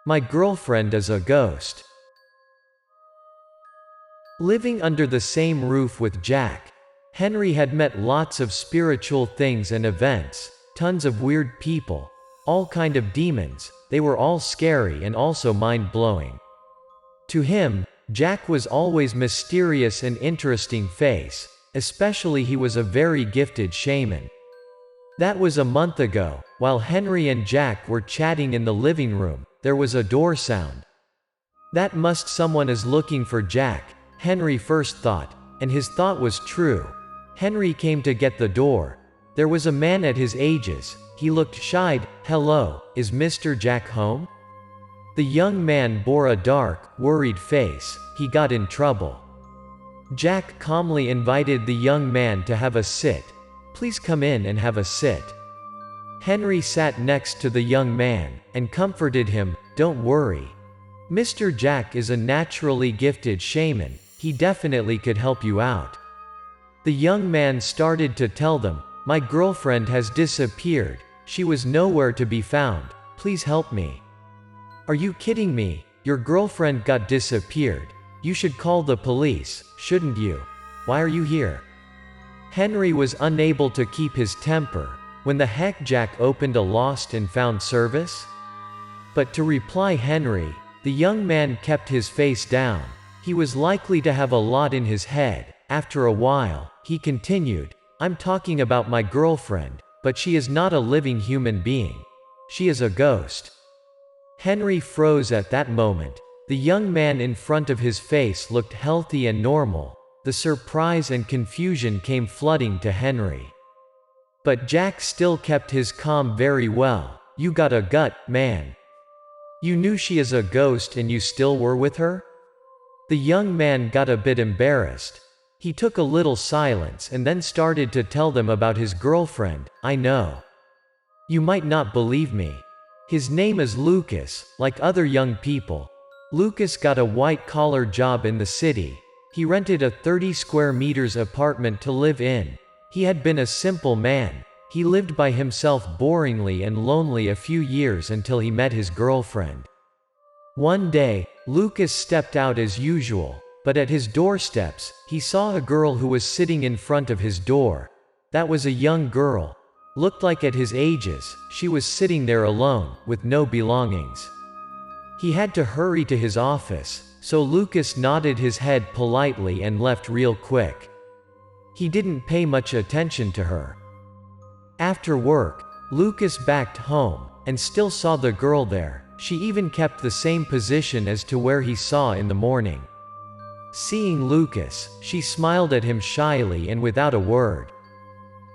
My girlfriend is a ghost. Living under the same roof with Jack, Henry had met lots of spiritual things and events, tons of weird people, all kind of demons. They were all scary and also mind-blowing. To him, Jack was always mysterious and interesting face, especially he was a very gifted shaman. That was a month ago. While Henry and Jack were chatting in the living room, there was a door sound. That must someone is looking for Jack, Henry first thought, and his thought was true. Henry came to get the door. There was a man at his ages. He looked shy. Hello, is Mr. Jack home? The young man bore a dark, worried face. He got in trouble. Jack calmly invited the young man to have a sit. Please come in and have a sit. Henry sat next to the young man, and comforted him. Don't worry. Mr. Jack is a naturally gifted shaman. He definitely could help you out. The young man started to tell them, my girlfriend has disappeared. She was nowhere to be found. Please help me. Are you kidding me? Your girlfriend got disappeared. You should call the police, shouldn't you? Why are you here? Henry was unable to keep his temper. When the heck Jack opened a lost and found service? But to reply Henry, the young man kept his face down. He was likely to have a lot in his head. After a while, he continued, I'm talking about my girlfriend, but she is not a living human being. She is a ghost. Henry froze at that moment. The young man in front of his face looked healthy and normal. The surprise and confusion came flooding to Henry. But Jack still kept his calm very well. You got a gut, man. You knew she is a ghost and you still were with her? The young man got a bit embarrassed. He took a little silence and then started to tell them about his girlfriend. I know. You might not believe me. His name is Lucas, like other young people. Lucas got a white-collar job in the city. He rented a 30 square meters apartment to live in. He had been a simple man. He lived by himself boringly and lonely a few years until he met his girlfriend. One day, Lucas stepped out as usual, but at his doorsteps, he saw a girl who was sitting in front of his door. That was a young girl. Looked like at his ages. She was sitting there alone, with no belongings. He had to hurry to his office, so Lucas nodded his head politely and left real quick. He didn't pay much attention to her. After work, Lucas backed home, and still saw the girl there. She even kept the same position as to where he saw in the morning. Seeing Lucas, she smiled at him shyly and without a word.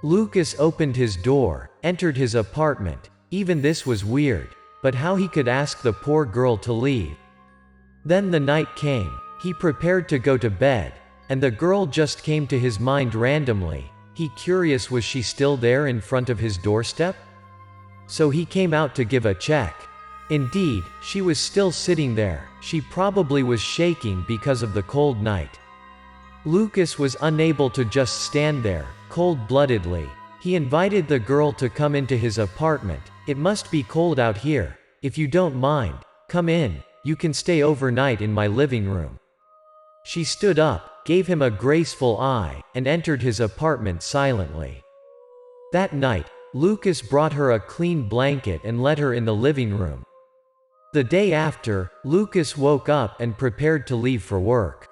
Lucas opened his door, entered his apartment. Even this was weird, but how he could ask the poor girl to leave. Then the night came. He prepared to go to bed, and the girl just came to his mind randomly. He curious, was she still there in front of his doorstep? So he came out to give a check. Indeed, she was still sitting there. She probably was shaking because of the cold night. Lucas was unable to just stand there, cold-bloodedly. He invited the girl to come into his apartment. It must be cold out here. If you don't mind, come in. You can stay overnight in my living room. She stood up, gave him a graceful eye, and entered his apartment silently. That night, Lucas brought her a clean blanket and let her in the living room. The day after, Lucas woke up and prepared to leave for work.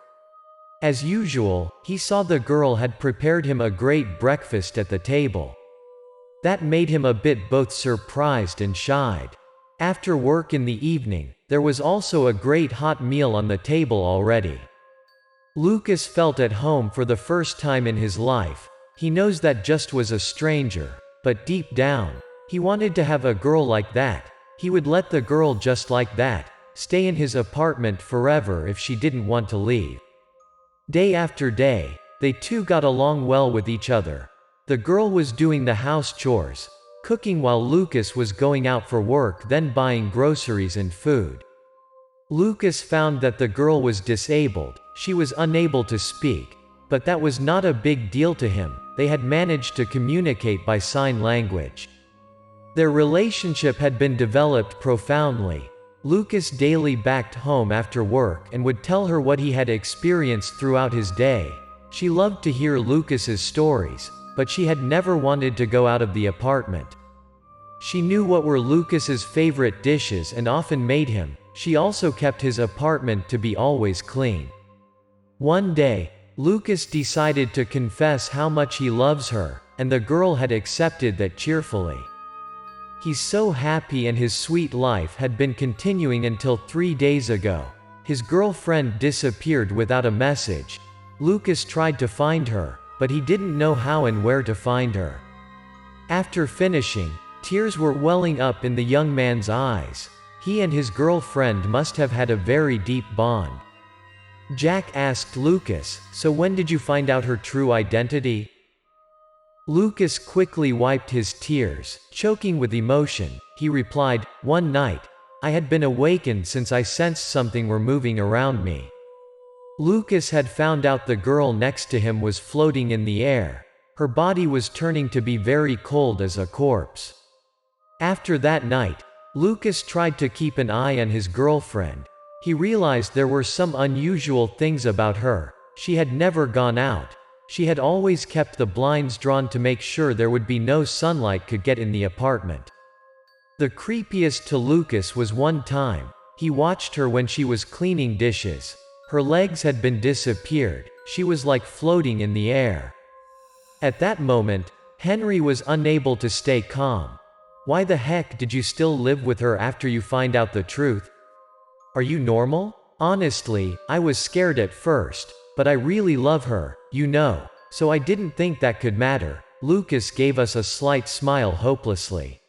As usual, he saw the girl had prepared him a great breakfast at the table. That made him a bit both surprised and shied. After work in the evening, there was also a great hot meal on the table already. Lucas felt at home for the first time in his life. He knows that just was a stranger, but deep down, he wanted to have a girl like that. He would let the girl just like that stay in his apartment forever if she didn't want to leave. Day after day, they two got along well with each other. The girl was doing the house chores, cooking while Lucas was going out for work, then buying groceries and food. Lucas found that the girl was disabled. She was unable to speak, but that was not a big deal to him. They had managed to communicate by sign language. Their relationship had been developed profoundly. Lucas daily backed home after work and would tell her what he had experienced throughout his day. She loved to hear Lucas's stories, but she had never wanted to go out of the apartment. She knew what were Lucas's favorite dishes and often made him. She also kept his apartment to be always clean. One day, Lucas decided to confess how much he loves her, and the girl had accepted that cheerfully. He's so happy, and his sweet life had been continuing until 3 days ago. His girlfriend disappeared without a message. Lucas tried to find her, but he didn't know how and where to find her. After finishing, tears were welling up in the young man's eyes. He and his girlfriend must have had a very deep bond. Jack asked Lucas, "So when did you find out her true identity?" Lucas quickly wiped his tears, choking with emotion. He replied, "One night. I had been awakened since I sensed something were moving around me." Lucas had found out the girl next to him was floating in the air. Her body was turning to be very cold as a corpse. After that night, Lucas tried to keep an eye on his girlfriend. He realized there were some unusual things about her. She had never gone out. She had always kept the blinds drawn to make sure there would be no sunlight could get in the apartment. The creepiest to Lucas was one time, he watched her when she was cleaning dishes. Her legs had been disappeared. She was like floating in the air. At that moment, Henry was unable to stay calm. "Why the heck did you still live with her after you find out the truth? Are you normal?" "Honestly, I was scared at first, but I really love her, you know, so I didn't think that could matter." Lucas gave us a slight smile hopelessly.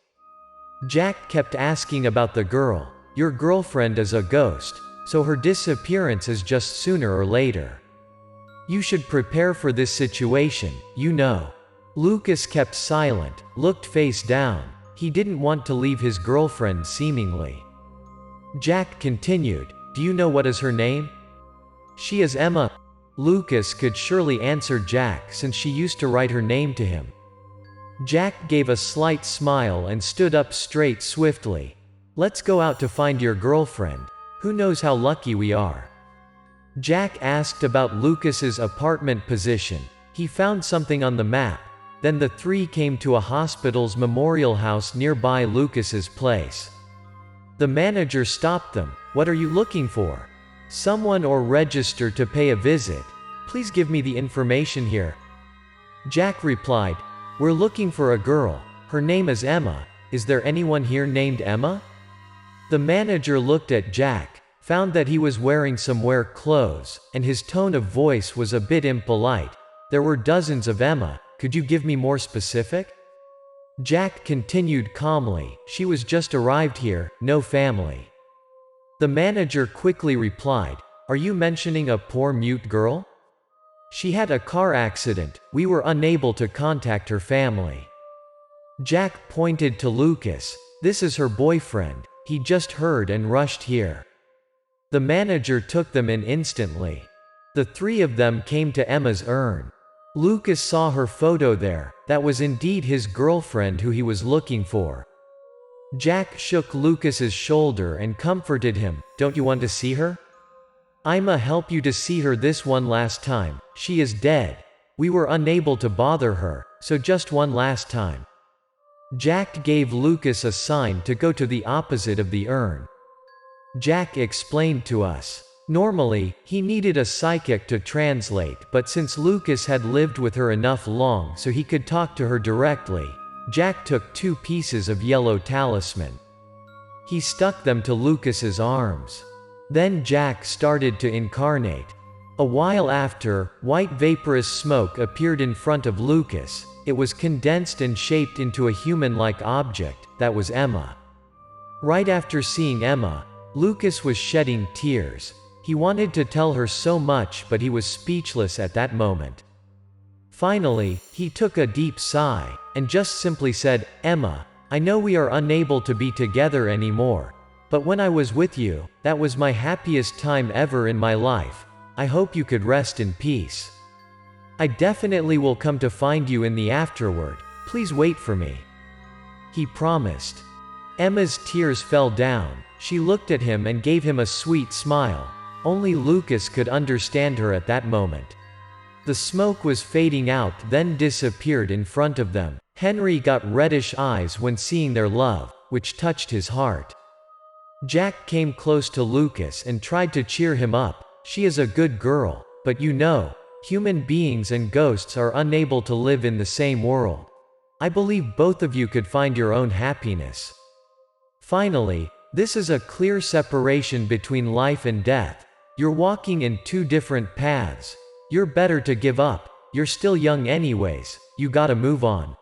Jack kept asking about the girl. "Your girlfriend is a ghost, so her disappearance is just sooner or later. You should prepare for this situation, you know." Lucas kept silent, looked face down. He didn't want to leave his girlfriend seemingly. Jack continued, "Do you know what is her name?" "She is Emma." Lucas could surely answer Jack since she used to write her name to him. Jack gave a slight smile and stood up straight swiftly. "Let's go out to find your girlfriend. Who knows how lucky we are." Jack asked about Lucas's apartment position. He found something on the map. Then the three came to a hospital's memorial house nearby Lucas's place. The manager stopped them. "What are you looking for?" "Someone or register to pay a visit. Please give me the information here." Jack replied, "We're looking for a girl. Her name is Emma. Is there anyone here named Emma?" The manager looked at Jack, found that he was wearing some work clothes, and his tone of voice was a bit impolite. "There were dozens of Emma. Could you give me more specific?" Jack continued calmly, "She was just arrived here, no family." The manager quickly replied, "Are you mentioning a poor mute girl? She had a car accident. We were unable to contact her family." Jack pointed to Lucas. "This is her boyfriend. He just heard and rushed here." The manager took them in instantly. The three of them came to Emma's urn. Lucas saw her photo there. That was indeed his girlfriend who he was looking for. Jack shook Lucas's shoulder and comforted him. "Don't you want to see her? I'ma help you to see her this one last time. She is dead. We were unable to bother her, so just one last time." Jack gave Lucas a sign to go to the opposite of the urn. Jack explained to us. Normally, he needed a psychic to translate, but since Lucas had lived with her enough long so he could talk to her directly, Jack took 2 pieces of yellow talisman. He stuck them to Lucas's arms. Then Jack started to incarnate. A while after, white vaporous smoke appeared in front of Lucas. It was condensed and shaped into a human-like object. That was Emma. Right after seeing Emma, Lucas was shedding tears. He wanted to tell her so much, but he was speechless at that moment. Finally, he took a deep sigh, and just simply said, "Emma, I know we are unable to be together anymore, but when I was with you, that was my happiest time ever in my life. I hope you could rest in peace. I definitely will come to find you in the afterward. Please wait for me." He promised. Emma's tears fell down. She looked at him and gave him a sweet smile. Only Lucas could understand her at that moment. The smoke was fading out, then disappeared in front of them. Henry got reddish eyes when seeing their love, which touched his heart. Jack came close to Lucas and tried to cheer him up. She is a good girl, but you know, human beings and ghosts are unable to live in the same world. I believe both of you could find your own happiness. Finally, this is a clear separation between life and death. You're walking in two different paths. You're better to give up. You're still young anyways. You gotta move on.